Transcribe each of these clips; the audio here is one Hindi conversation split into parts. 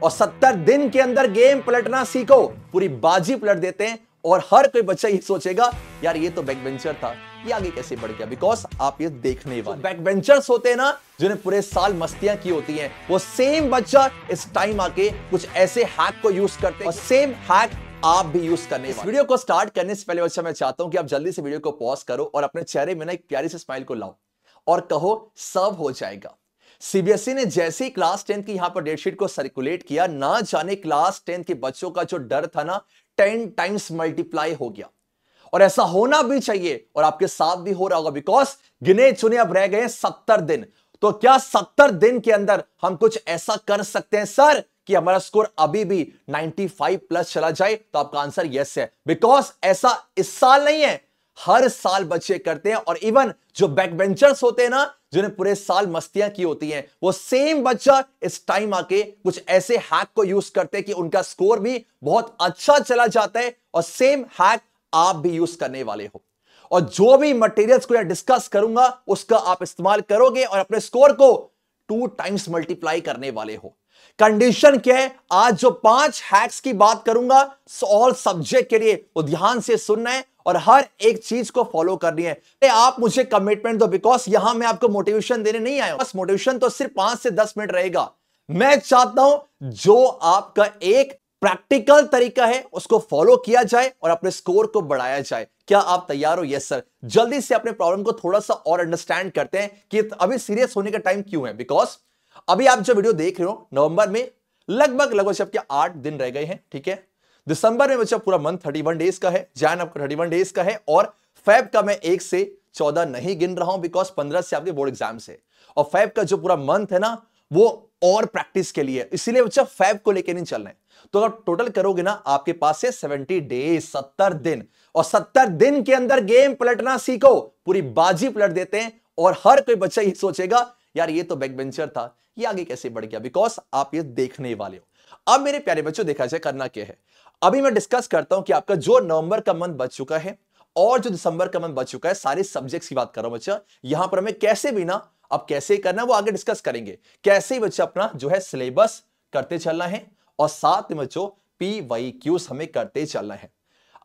और 70 दिन के अंदर गेम पलटना सीखो। पूरी बाजी पलट देते हैं और हर कोई बच्चा ये सोचेगा यार ये तो बैक बेंचर था, ये आगे कैसे बढ़ गया, बिकॉज आप ये देखने वाले बैक बेंचर्स होते हैं ना, जिन्हें पूरे साल मस्तियां की होती हैं, वो सेम बच्चा इस टाइम आके कुछ ऐसे हैक को यूज करते हैं और सेम हैक आप भी यूज करने वाले। वीडियो को स्टार्ट करने से पहले बच्चा मैं चाहता हूं कि आप जल्दी से वीडियो को पॉज करो और अपने चेहरे में ना एक प्यारी सी स्माइल को लाओ और कहो सब हो जाएगा। सीबीएसई ने जैसे ही क्लास 10 की यहां पर डेटशीट को सर्कुलेट किया, ना जाने क्लास 10 के बच्चों का जो डर था ना 10 टाइम्स मल्टीप्लाई हो गया। और ऐसा होना भी चाहिए और आपके साथ भी हो रहा होगा, बिकॉज गिने चुने अब रह गए 70 दिन। तो क्या 70 दिन के अंदर हम कुछ ऐसा कर सकते हैं सर कि हमारा स्कोर अभी भी 95 प्लस चला जाए? तो आपका आंसर यस है, बिकॉज ऐसा इस साल नहीं है, हर साल बच्चे करते हैं। और इवन जो बैक बेंचर्स होते हैं ना, जिन्हें पूरे साल मस्तियां की होती हैं, वो सेम बच्चा इस टाइम आके कुछ ऐसे हैक को यूज करते हैं कि उनका स्कोर भी बहुत अच्छा चला जाता है और सेम हैक आप भी यूज करने वाले हो। और जो भी मटेरियल्स को यहां डिस्कस करूंगा उसका आप इस्तेमाल करोगे और अपने स्कोर को 2 टाइम्स मल्टीप्लाई करने वाले हो। कंडीशन क्या है? आज जो 5 हैक्स की बात करूंगा ऑल सब्जेक्ट के लिए, वो ध्यान से सुनना है और हर एक चीज को फॉलो करनी है। आप मुझे कमिटमेंट दो, बिकॉज यहां मैं आपको मोटिवेशन देने नहीं आया, बस मोटिवेशन तो सिर्फ 5 से 10 मिनट रहेगा। मैं चाहता हूं जो आपका एक प्रैक्टिकल तरीका है उसको फॉलो किया जाए और अपने स्कोर को बढ़ाया जाए। क्या आप तैयार हो? Yes sir. जल्दी से अपने प्रॉब्लम को थोड़ा सा और अंडरस्टैंड करते हैं कि अभी सीरियस होने का टाइम क्यों है। बिकॉज अभी आप जो वीडियो देख रहे हो, नवंबर में लगभग आपके 8 दिन रह गए हैं, ठीक है। दिसंबर में बच्चा पूरा मंथ 31 डेज का है, जैन आपका 31 डेज का है, और फेब का मैं 1 से 14 नहीं गिन रहा हूं बिकॉज 15 से आपके बोर्ड एग्जाम्स है। और फेब का जो पूरा मंथ है ना, वो और प्रैक्टिस के लिए, इसीलिए बच्चा फेब को लेकर नहीं चलना है। तो अगर टोटल करोगे ना, आपके पास है 70 डेज, 70 दिन, और 70 दिन के अंदर गेम पलटना सीखो। पूरी बाजी पलट देते हैं और हर कोई बच्चा ये सोचेगा यार ये तो बैक बेंचर था, ये आगे कैसे बढ़ गया, बिकॉज आप ये देखने वाले हो। अब मेरे प्यारे बच्चों, देखा जाए करना क्या है। अभी मैं डिस्कस करता हूं कि आपका जो नवंबर का मंथ बच चुका है और जो दिसंबर का मंथ बच चुका है, सारे सब्जेक्ट्स की बात कर रहा हूं बच्चा। यहां पर हमें कैसे भी ना, अब कैसे करना वो आगे डिस्कस करेंगे, कैसे ही बच्चा अपना जो है सिलेबस करते चलना है और साथ में बच्चों PYQs हमें करते चलना है।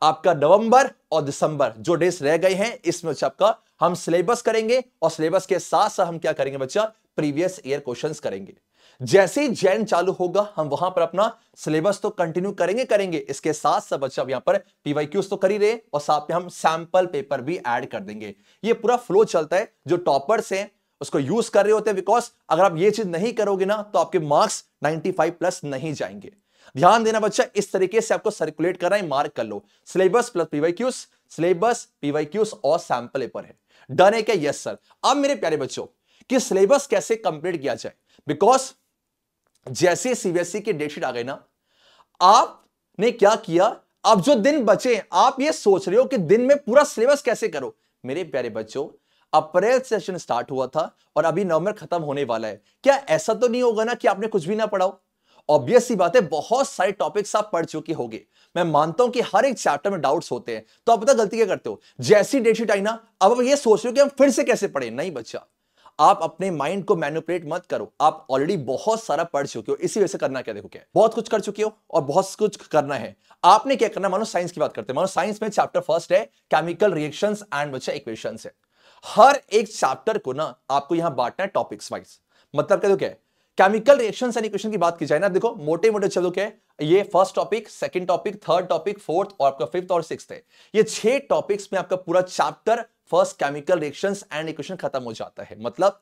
आपका नवंबर और दिसंबर जो डेज रह गए हैं, इसमें बच्चा आपका हम सिलेबस करेंगे और सिलेबस के साथ साथ हम क्या करेंगे बच्चा, प्रीवियस ईयर क्वेश्चंस करेंगे। जैसे ही जैन चालू होगा हम वहां पर अपना सिलेबस तो कंटिन्यू करेंगे, इसके साथ साथ बच्चा अब यहां पर PYQs तो कर ही रहे और साथ में हम सैंपल पेपर भी ऐड कर देंगे। ये पूरा फ्लो चलता है, जो टॉपर्स हैं उसको यूज कर रहे होते हैं, बिकॉज अगर आप ये चीज नहीं करोगे ना तो आपके मार्क्स 95 प्लस नहीं जाएंगे। ध्यान देना बच्चा, इस तरीके से आपको सर्कुलेट करना है, मार्क कर लो। Syllabus plus PYQs, syllabus PYQs और सैंपल पेपर है। डन है क्या? Yes sir. अब मेरे प्यारे बच्चों, कि सिलेबस कैसे कंप्लीट किया जाए, बिकॉज जैसे सीबीएसई की डेटशीट आ गई ना, आपने क्या किया, अब जो दिन बचे आप ये सोच रहे हो कि दिन में पूरा सिलेबस कैसे करो। मेरे प्यारे बच्चों, अप्रैल सेशन स्टार्ट हुआ था और अभी नवंबर खत्म होने वाला है। क्या ऐसा तो नहीं होगा ना कि आपने कुछ भी ना पढ़ा हो? ऑब्वियस सी बात है, बहुत सारे टॉपिक्स आप पढ़ चुके होंगे। मैं मानता हूं कि हर एक चैप्टर में डाउट्स होते हैं, तो आप पता गलती क्या करते हो, जैसी डेटशीट आई ना, अब आप ये सोच रहे हो कि हम फिर से कैसे पढ़े। नहीं बच्चा, आप अपने माइंड को मैनिपुलेट मत करो, आप ऑलरेडी बहुत सारा पढ़ चुके हो। इसी वजह से करना क्या, देखो क्या बहुत कुछ कर चुके हो और बहुत कुछ करना है। आपने क्या करना, मानो साइंस की बात करते हैं, मानो साइंस में चैप्टर फर्स्ट है केमिकल रिएक्शंस एंड बच्चा इक्वेशंस है। हर एक चैप्टर को ना आपको यहां बांटना है टॉपिक्स वाइज। मतलब क्या, क्या है केमिकल रिएक्शंस एंड इक्वेशन की बात की जाए ना, देखो मोटे मोटे चलो क्या है, ये first topic, second topic, third topic, fourth और आपका फिफ्थ और सिक्स्थ है। ये 6 टॉपिक्स में आपका पूरा chapter first chemical reactions and equation खत्म हो जाता है। मतलब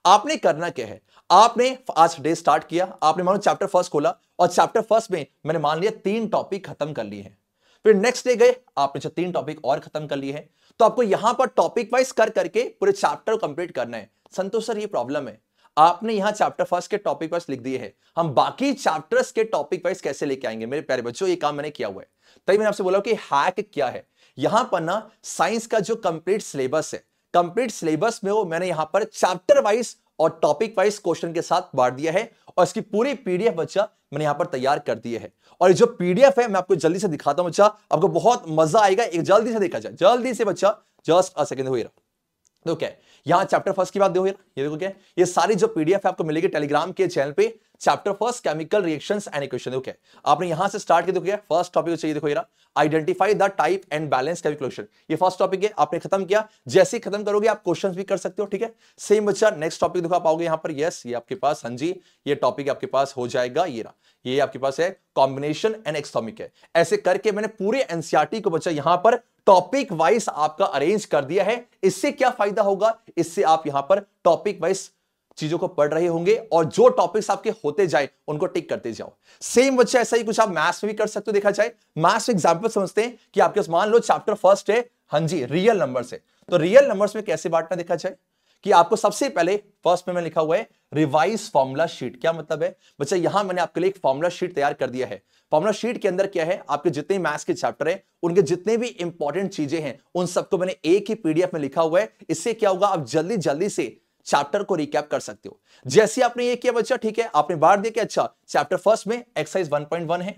आपने करना क्या है, आपने आज डे स्टार्ट किया, आपने मानो चैप्टर फर्स्ट खोला और चैप्टर फर्स्ट में मैंने मान लिया 3 टॉपिक खत्म कर लिए हैं। फिर नेक्स्ट डे गए, आपने 3 टॉपिक और खत्म कर लिए हैं। तो आपको यहां पर टॉपिक वाइज कर करके पूरे चैप्टर को कंप्लीट करना है। संतोष सर ये प्रॉब्लम है, आपने यहां चैप्टर फर्स्ट के टॉपिक वाइज लिख दिए हैं, हम बाकी चैप्टर्स के टॉपिक वाइज कैसे लेके आएंगे? मेरे प्यारे बच्चों, ये काम मैंने किया हुआ है, तभी मैंने आपसे बोला कि हैक क्या है। यहां पर ना साइंस का जो कंप्लीट सिलेबस है, कंप्लीट सिलेबस में वो मैंने यहां पर चैप्टर वाइज और टॉपिक वाइज क्वेश्चन के साथ बांट दिया है और इसकी पूरी पीडीएफ बच्चा मैंने यहां पर तैयार कर दी है। और ये जो पीडीएफ है मैं आपको जल्दी से दिखाता हूं बच्चा, आपको बहुत मजा आएगा। एक जल्दी से देखा जाए, जल्दी से बच्चा, जस्ट अ सेकंड हो रहा। तो क्या है, यहां चैप्टर फर्स्ट की बात देखो, ये देखो क्या है, ये सारी जो पीडीएफ है आपको मिलेगी टेलीग्राम के चैनल पे। Chapter first chemical reactions and equation. Okay, आपने यहां से स्टार्ट किया, देखो फर्स्ट टॉपिक चाहिए, देखो ये identify the type and balance chemical reaction, ये फर्स्ट टॉपिक है, आपने खत्म किया। जैसे ही खत्म करोगे आप क्वेश्चंस भी कर सकते हो, ठीक है। सेम बच्चा नेक्स्ट टॉपिक देखो आप आओगे यहां पर, यस ये आपके पास, हाँ जी ये टॉपिक आपके पास हो जाएगा, ये आपके पास है कॉम्बिनेशन एंड एक्सोमिक है। ऐसे करके मैंने पूरे एनसीईआरटी को बच्चा यहां पर टॉपिक वाइज आपका अरेंज कर दिया है। इससे क्या फायदा होगा, इससे आप यहां पर टॉपिक वाइज चीजों को पढ़ रहे होंगे और जो टॉपिक्स आपके होते जाए उनको टिक करते जाओ। सेम बच्चा ऐसा ही कुछ आप मैथ्स में भी कर सकते हो। देखा जाए मैथ्स एग्जांपल समझते हैं कि आपके मान लो चैप्टर फर्स्ट है, हाँ जी रियल नंबर्स है, तो रियल नंबर्स में कैसे बांटना देखा जाए कि आपको सबसे पहले फर्स्ट में मैं लिखा हुआ है रिवाइज फॉर्मूला शीट। क्या मतलब है बच्चा, यहां मैंने आपके लिए एक फॉर्मूला शीट तैयार कर दिया है। फॉर्मूला शीट के अंदर क्या है, आपके जितने मैथ्स के चैप्टर है उनके जितने भी इंपॉर्टेंट चीजें हैं उन सबको मैंने एक ही पीडीएफ में लिखा हुआ है। इससे क्या होगा, आप जल्दी जल्दी से चैप्टर को रिकैप कर सकते हो। जैसे आपने ये किया बच्चा, ठीक है, आपने बांट दिया कि अच्छा चैप्टर फर्स्ट में एक्सरसाइज 1.1 है,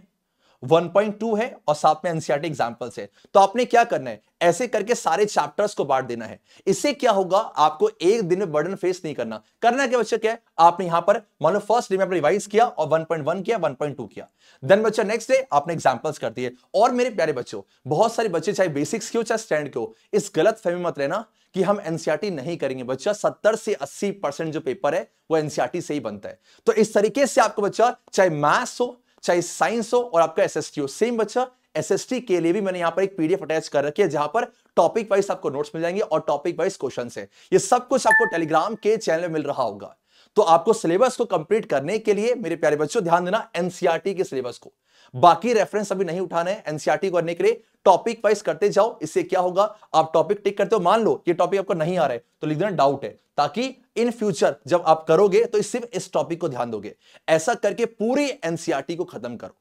1.2 है और साथ में एनसीईआरटी एग्जांपल्स है, तो आपने क्या करना है, ऐसे करके सारे चैप्टर्स को बांट देना है। इससे क्या होगा, आपको एक दिन में बर्डन फेस नहीं करना। करना क्या बच्चा, क्या है, आपने यहां पर मान लो फर्स्ट डे में आपने रिवाइज किया और 1.1 किया, 1.2 किया, देन बच्चा नेक्स्ट डे आपने एग्जांपल्स कर दिए। और मेरे प्यारे बच्चों, बहुत सारे बच्चे चाहे बेसिक्स के हो चाहे स्टैंड के हो, इस गलत फहमी मत रहना कि हम एनसीईआरटी नहीं करेंगे। बच्चा 70 से 80% जो पेपर है वो एनसीईआरटी से ही बनता है। तो इस तरीके से आपको बच्चा चाहे मैथ्स हो चाहे साइंस हो और आपका एसएसटी हो, सेम बच्चा एसएसटी के लिए भी मैंने यहां पर एक पीडीएफ अटैच कर रखी है जहां पर टॉपिक वाइज आपको नोट्स मिल जाएंगे और टॉपिक वाइज क्वेश्चंस है। ये सब कुछ आपको टेलीग्राम के चैनल में मिल रहा होगा। तो आपको सिलेबस को कंप्लीट करने के लिए मेरे प्यारे बच्चों ध्यान देना एनसीईआरटी के सिलेबस को, बाकी रेफरेंस अभी नहीं उठाना है। एनसीईआरटी करने के लिए टॉपिक वाइज करते जाओ। इससे क्या होगा, आप टॉपिक टिक करते हो, मान लो ये टॉपिक आपको नहीं आ रहा है तो लिख देना डाउट है, ताकि इन फ्यूचर जब आप करोगे तो सिर्फ इस टॉपिक को ध्यान दोगे। ऐसा करके पूरी एनसीईआरटी को खत्म करो।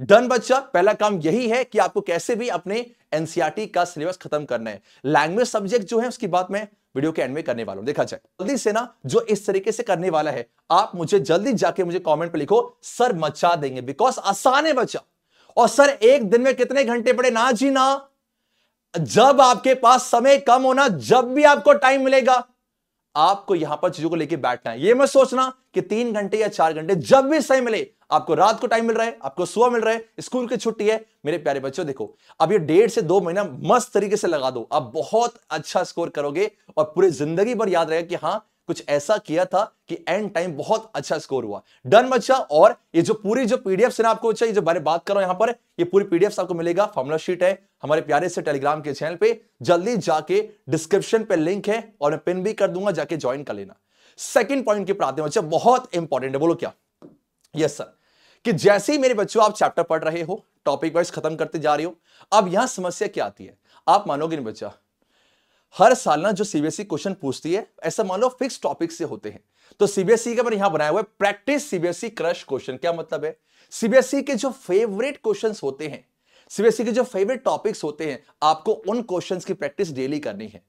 डन बच्चा, पहला काम यही है कि आपको कैसे भी अपने एनसीईआरटी का सिलेबस खत्म करना है। लैंग्वेज सब्जेक्ट जो है उसकी बात मैं वीडियो के एंड में करने वाला हूं। देखा जाए जल्दी से ना, जो इस तरीके से करने वाला है आप मुझे जल्दी जाके मुझे कमेंट पे लिखो, सर मचा देंगे, बिकॉज आसान है बच्चा। और सर एक दिन में कितने घंटे पढ़े, ना जी ना, जब आपके पास समय कम होना, जब भी आपको टाइम मिलेगा आपको यहां पर चीजों को लेके बैठना है। ये मत सोचना कि 3 घंटे या 4 घंटे, जब भी समय मिले, आपको रात को टाइम मिल रहा है, आपको सुबह मिल रहा है, स्कूल की छुट्टी है, मेरे प्यारे बच्चों देखो अब ये 1.5 से 2 महीना मस्त तरीके से लगा दो, आप बहुत अच्छा स्कोर करोगे और पूरी जिंदगी भर याद रहेगा कि हां कुछ ऐसा किया था कि एंड टाइम बहुत अच्छा स्कोर हुआ। डन बच्चा। और ये जो पूरी जो पीडीएफ है ना आपको चाहिए, जो बारे बात कर रहा हूं यहां पर, ये पूरी पीडीएफ आपको मिलेगा, फॉर्मूला शीट है हमारे प्यारे से टेलीग्राम के चैनल पे, जल्दी जाके डिस्क्रिप्शन पे लिंक है और मैं पिन भी कर दूंगा, जाके ज्वाइन कर लेना। सेकंड पॉइंट के प्राते बच्चा बहुत इंपॉर्टेंट है, बोलो क्या, यस सर, कि जैसे ही मेरे बच्चों आप चैप्टर पढ़ रहे हो, टॉपिक वाइज खत्म करते जा रहे हो, अब यहां समस्या क्या आती है, आप मानोगे नहीं बच्चा, हर साल ना जो सीबीएसई क्वेश्चन पूछती है ऐसा मान लो फिक्स टॉपिक से होते हैं। तो सीबीएसई का मैंने यहां बनाया हुआ है प्रैक्टिस सीबीएसई क्रश क्वेश्चन। क्या मतलब है, सीबीएसई के जो फेवरेट क्वेश्चंस होते हैं, सीबीएसई के जो फेवरेट टॉपिक्स होते हैं, आपको उन क्वेश्चंस की प्रैक्टिस डेली करनी है।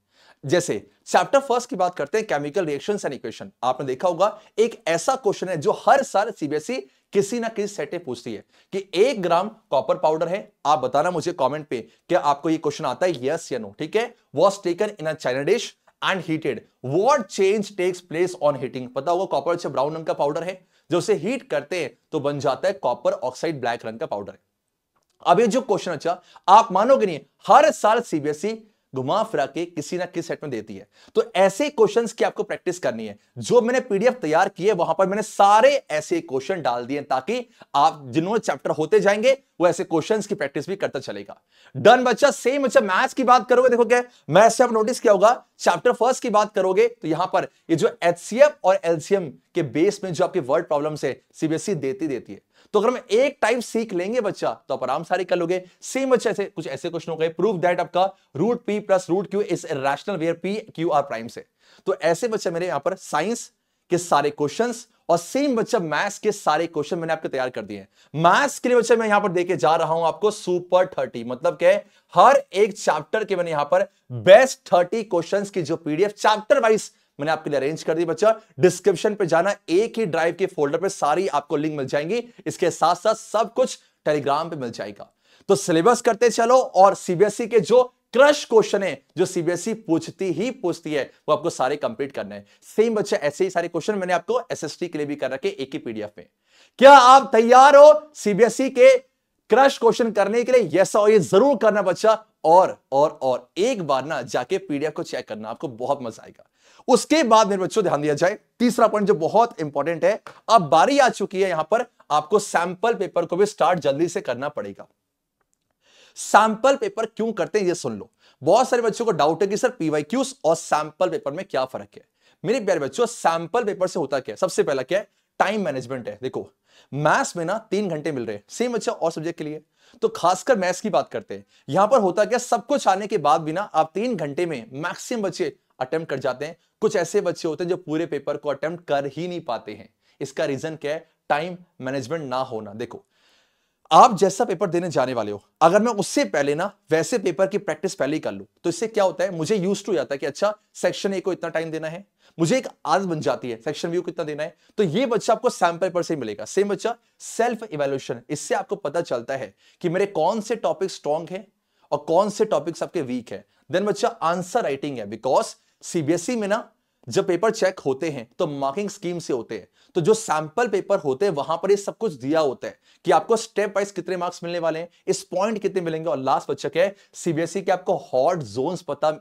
जैसे चैप्टर फर्स्ट की बात करते हैं, केमिकल रिएक्शंस एंड इक्वेशन, आपने देखा होगा एक ऐसा क्वेश्चन है जो हर साल सीबीएसई किसी ना किसी सेट में पूछती है कि 1 ग्राम कॉपर पाउडर है, आप बताना मुझे कमेंट पे क्या आपको ये क्वेश्चन आता है, यस या नो, ठीक है। Was taken in a china dish and heated, what change takes place on heating. पता होगा कॉपर अच्छा ब्राउन रंग का पाउडर है, जो उसे हीट करते हैं तो बन जाता है कॉपर ऑक्साइड, ब्लैक रंग का पाउडर है। अब ये जो क्वेश्चन अच्छा आप मानोगे नहीं, हर साल सीबीएसई घुमा फिरा के किसी ना किसी सेट में देती है। तो ऐसे क्वेश्चंस की आपको प्रैक्टिस करनी है। जो मैंने पीडीएफ तैयार की है वहां पर मैंने सारे ऐसे क्वेश्चन डाल दिए ताकि आप जिन्होंने चैप्टर होते जाएंगे वो ऐसे क्वेश्चंस की प्रैक्टिस भी करता चलेगा। डन बच्चा। सेम बच्चा मैथ्स की बात करोगे, देखो क्या मैथ्स से आप नोटिस किया होगा, चैप्टर फर्स्ट की बात करोगे तो यहां पर ये जो एचसीएफ और एलसीएम के बेस में जो आपके वर्ड प्रॉब्लम्स है सीबीएसई देती है। तो अगर हम एक टाइप सीख लेंगे बच्चा तो आप आराम सारी कर लोगे। सेम बच्चा से कुछ ऐसे क्वेश्चन हो गए, प्रूव दैट आपका root P plus root Q is irrational where P Q are prime से। तो ऐसे बच्चा मेरे यहां पर साइंस के सारे क्वेश्चंस और सेम बच्चा मैथ्स के सारे क्वेश्चन मैंने आपके तैयार कर दिए हैं। मैथ्स के लिए बच्चा मैं यहां पर देके जा रहा हूं आपको सुपर 30, मतलब क्या है हर एक चैप्टर के मैंने यहां पर बेस्ट 30 क्वेश्चंस की जो पीडीएफ चैप्टर वाइज मैंने आपके लिए अरेंज कर दी बच्चा। डिस्क्रिप्शन पे जाना, एक ही ड्राइव के फोल्डर पे सारी आपको लिंक मिल जाएंगी, इसके साथ साथ सब कुछ टेलीग्राम पे मिल जाएगा। तो सिलेबस करते चलो और सीबीएसई के जो क्रश क्वेश्चन है जो सीबीएसई पूछती है, वो आपको सारे कंप्लीट करने हैं। सेम बच्चे ऐसे ही सारे क्वेश्चन मैंने आपको एसएसटी के लिए भी कर रखे एक ही पीडीएफ में। क्या आप तैयार हो सीबीएसई के क्रश क्वेश्चन करने के लिए? यस और ये जरूर करना बच्चा। और एक बार ना जाके पीडीएफ को चेक करना, आपको बहुत मजा आएगा। उसके बाद मेरे बच्चों ध्यान दिया जाए, तीसरा पॉइंट जो बहुत इंपॉर्टेंट है, अब बारी आ चुकी है यहां पर आपको सैंपल पेपर को भी स्टार्ट जल्दी से करना पड़ेगा। सैंपल पेपर क्यों करते हैं ये सुन लो। बहुत सारे बच्चों को डाउट है कि सर पीवाईक्यूज और सैंपल पेपर में क्या फर्क है। मेरे प्यारे बच्चों, सैंपल पेपर से होता क्या है? सबसे पहला क्या है? टाइम मैनेजमेंट है। देखो मैथ्स में ना 3 घंटे मिल रहे हैं सेम बच्चा और सब्जेक्ट के लिए, तो खासकर मैथ्स की बात करते हैं। यहां पर होता क्या, सब कुछ आने के बाद भी ना आप 3 घंटे में मैक्सिमम बच्चे अटेम्प्ट कर जाते हैं। कुछ ऐसे बच्चे होते हैं जो पूरे पेपर को अटेम्प्ट कर ही नहीं पाते हैं। इसका रीजन क्या है? टाइम मैनेजमेंट ना होना। देखो आप जैसा पेपर देने जाने वाले हो, अगर मैं उससे पहले ना वैसे पेपर की प्रैक्टिस पहले ही कर लूं, तो इससे क्या होता है, मुझे यूज्ड टू जाता है कि अच्छा सेक्शन ए को इतना टाइम देना है, मुझे एक आदत बन जाती है सेक्शन बी को कितना देना है। तो ये बच्चा आपको सैंपल पेपर से ही मिलेगा। सेम बच्चा सेल्फ इवैल्यूएशन, इससे आपको पता चलता है कि मेरे कौन से टॉपिक स्ट्रॉन्ग है और कौन से टॉपिक्स आपके वीक है। देन बच्चा आंसर राइटिंग है, बिकॉज सीबीएसई में ना जब पेपर चेक होते हैं तो मार्किंग स्कीम से होते हैं, तो जो सैंपल पेपर होते हैं वहां पर ये सब कुछ दिया होता है कि आपको स्टेप वाइज कितने मार्क्स मिलने वाले हैं, इस पॉइंट कितने मिलेंगे। और लास्ट बच्चा क्या है, सीबीएसई के आपको हॉट जोन्स पता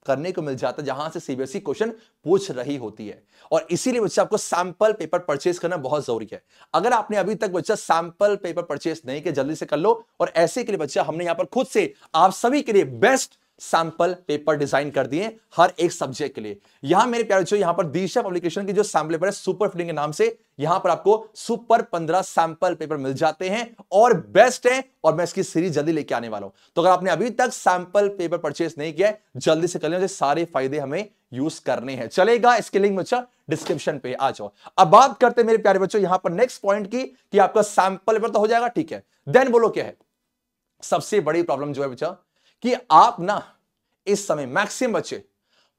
करने को मिल जाता है जहां से सीबीएसई क्वेश्चन पूछ रही होती है। और इसीलिए बच्चा आपको सैंपल पेपर परचेज करना बहुत जरूरी है। अगर आपने अभी तक बच्चा सैंपल पेपर परचेज नहीं किया, जल्दी से कर लो। और ऐसे के लिए बच्चा हमने यहां पर खुद से आप सभी के लिए बेस्ट सैंपल पेपर डिजाइन कर दिए हर एक सब्जेक्ट के लिए। यहां मेरे प्यारे बच्चों, यहां पर दिशा पब्लिकेशन की जो सैंपल पेपर है सुपर फिटिंग के नाम से, यहां पर आपको सुपर 15 सैंपल पेपर मिल जाते हैं और बेस्ट है। और मैं इसकी सीरीज जल्दी लेके आने वाला हूं, तो अगर आपने अभी तक सैंपल पेपर परचेस नहीं किया जल्दी से कर लें, सारे फायदे हमें यूज करने हैं। चलेगा, इसके लिंक बच्चा डिस्क्रिप्शन पे आ जाओ। अब बात करते हैं मेरे प्यारे बच्चों यहां पर नेक्स्ट पॉइंट की कि आपका सैंपल पेपर तो हो जाएगा, ठीक है। देन बोलो क्या है सबसे बड़ी प्रॉब्लम जो है बच्चा, कि आप ना इस समय मैक्सिमम बच्चे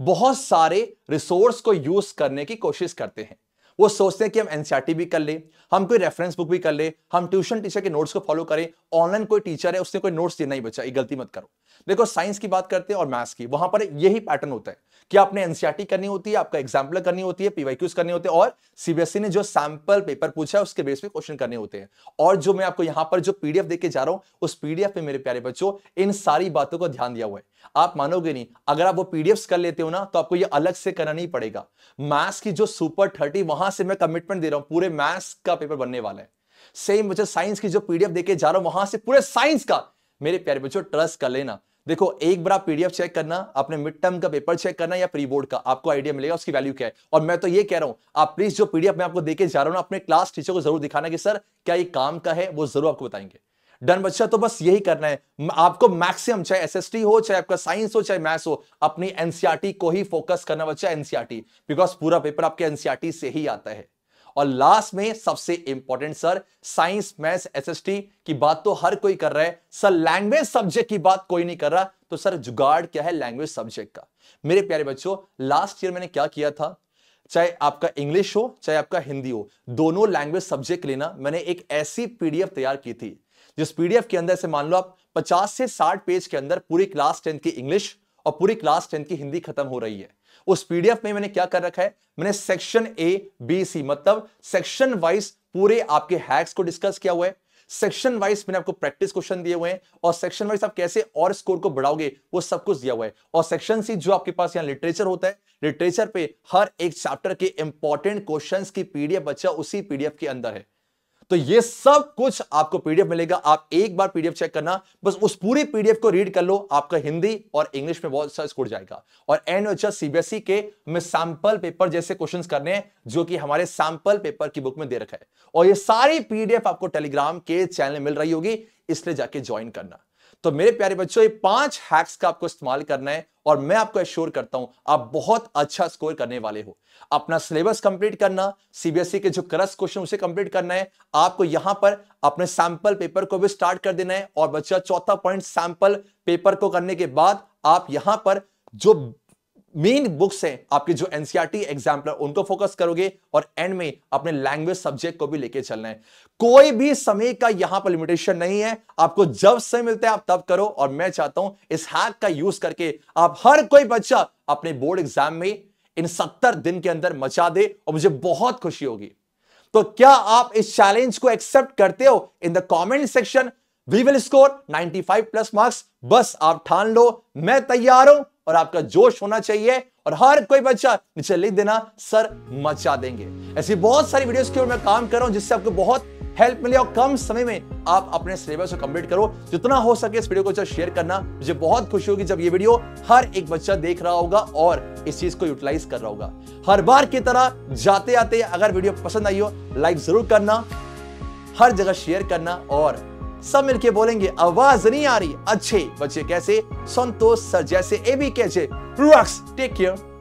बहुत सारे रिसोर्स को यूज करने की कोशिश करते हैं। वो सोचते हैं कि हम एनसीईआरटी भी कर ले, हम कोई रेफरेंस बुक भी कर ले, हम ट्यूशन टीचर के नोट्स को फॉलो करें, ऑनलाइन कोई टीचर है उसने कोई नोट्स दिया। नहीं बच्चा, ये गलती मत करो। देखो साइंस की बात करते हैं और मैथ्स की, वहां पर यही पैटर्न होता है कि आपने एनसीईआरटी करनी होती है, आपका एग्जाम्पलर करनी होती है, पीवाईक्यूज करनी होती है, और सीबीएसई ने जो सैंपल पेपर पूछा है उसके बेस पे क्वेश्चन करने होते हैं। और जो मैं आपको यहां पर जो पीडीएफ देके जा रहा हूं, उस पीडीएफ में मेरे प्यारे बच्चों इन सारी बातों को ध्यान दिया हुआ है। आप मानोगे नहीं, अगर आप वो पीडीएफ कर लेते हो ना तो आपको ये अलग से करना नहीं पड़ेगा। मैथ्स की जो सुपर 30, वहां से मैं कमिटमेंट दे रहा हूं, पूरे मैथ्स का पेपर बनने वाला है। सेम बच्चे साइंस की जो पीडीएफ देके जा रहा हूं, वहां से पूरे साइंस का, मेरे प्यारे बच्चों ट्रस्ट कर लेना। देखो एक बार आप पीडीएफ चेक करना, अपने मिड टर्म का पेपर चेक करना या प्री बोर्ड का, आपको आइडिया मिलेगा उसकी वैल्यू क्या है। और मैं तो ये कह रहा हूं, आप प्लीज जो पीडीएफ मैं आपको देके जा रहा हूं ना, अपने क्लास टीचर को जरूर दिखाना कि सर क्या ये काम का है, वो जरूर आपको बताएंगे। डन बच्चा, तो बस यही करना है आपको मैक्सिमम, चाहे एसएसटी हो, चाहे आपका साइंस हो, चाहे मैथ्स हो, अपनी एनसीईआरटी को ही फोकस करना बच्चा, एनसीईआरटी, बिकॉज पूरा पेपर आपके एनसीईआरटी से ही आता है। और लास्ट में सबसे important sir, science maths SST की बात तो हर कोई कर रहा है सर, लैंग्वेज सब्जेक्ट की बात कोई नहीं कर रहा। तो सर जुगाड़ क्या है लैंग्वेज सब्जेक्ट का? मेरे प्यारे बच्चों, लास्ट ईयर मैंने क्या किया था, चाहे आपका इंग्लिश हो चाहे आपका हिंदी हो, दोनों लैंग्वेज सब्जेक्ट लेना, मैंने एक ऐसी पीडीएफ तैयार की थी जिस पीडीएफ के अंदर से मान लो आप 50 से 60 पेज के अंदर पूरी क्लास 10 की इंग्लिश और पूरी क्लास 10 की हिंदी खत्म हो रही है। उस पीडीएफ में मैंने क्या कर रखा है, मैंने सेक्शन ए बी सी मतलब सेक्शन वाइज पूरे आपके हैक्स को डिस्कस किया हुआ है। सेक्शन वाइज मैंने आपको प्रैक्टिस क्वेश्चन दिए हुए हैं, और सेक्शन वाइज आप कैसे और स्कोर को बढ़ाओगे वो सब कुछ दिया हुआ है। और सेक्शन सी जो आपके पास यहाँ लिटरेचर होता है, लिटरेचर पे हर एक चैप्टर के इंपॉर्टेंट क्वेश्चंस की पीडीएफ बच्चा उसी पीडीएफ के अंदर है। तो ये सब कुछ आपको पीडीएफ मिलेगा, आप एक बार पीडीएफ चेक करना, बस उस पूरी पीडीएफ को रीड कर लो, आपका हिंदी और इंग्लिश में बहुत अच्छा स्कोर जाएगा। और एंड अच्छा सीबीएसई के में सैंपल पेपर जैसे क्वेश्चंस करने हैं जो कि हमारे सैंपल पेपर की बुक में दे रखा है, और ये सारी पीडीएफ आपको टेलीग्राम के चैनल में मिल रही होगी, इसलिए जाके ज्वाइन करना। तो मेरे प्यारे बच्चों, ये 5 हैक्स का आपको इस्तेमाल करना है, और मैं आपको एश्योर करता हूं आप बहुत अच्छा स्कोर करने वाले हो। अपना सिलेबस कंप्लीट करना, सीबीएसई के जो क्रश क्वेश्चन उसे कंप्लीट करना है, आपको यहां पर अपने सैंपल पेपर को भी स्टार्ट कर देना है। और बच्चा चौथा पॉइंट, सैंपल पेपर को करने के बाद आप यहां पर जो मेन बुक्स हैं आपके जो एनसीईआरटी एग्जाम्पलर, उनको फोकस करोगे और एंड में अपने लैंग्वेज सब्जेक्ट को भी लेके चलना है। कोई भी समय का यहां पर लिमिटेशन नहीं है, आपको जब समय मिलता है आप तब करो। और मैं चाहता हूं इस हैक का यूज करके आप हर कोई बच्चा अपने बोर्ड एग्जाम में इन 70 दिन के अंदर मचा दे और मुझे बहुत खुशी होगी। तो क्या आप इस चैलेंज को एक्सेप्ट करते हो? In the comment section we will score 95 plus marks. बस आप ठान लो, मैं तैयार हूं और आपका जोश होना चाहिए। और हर कोई बच्चा नीचे लिख देना, सर मचा देंगे। ऐसी बहुत सारी वीडियोस के ऊपर मैं काम कर रहा हूं जिससे आपको बहुत हेल्प मिले और कम समय में आप अपने सिलेबस को कंप्लीट करो। जितना हो सके इस वीडियो को शेयर करना। मुझे बहुत खुशी होगी जब ये वीडियो हर एक बच्चा देख रहा होगा और इस चीज को यूटिलाइज कर रहा होगा। हर बार की तरह जाते आते अगर वीडियो पसंद आई हो लाइक जरूर करना, हर जगह शेयर करना और सब मिलके बोलेंगे आवाज नहीं आ रही, अच्छे बच्चे कैसे? संतोष सर जैसे एबी कैसे। Take care.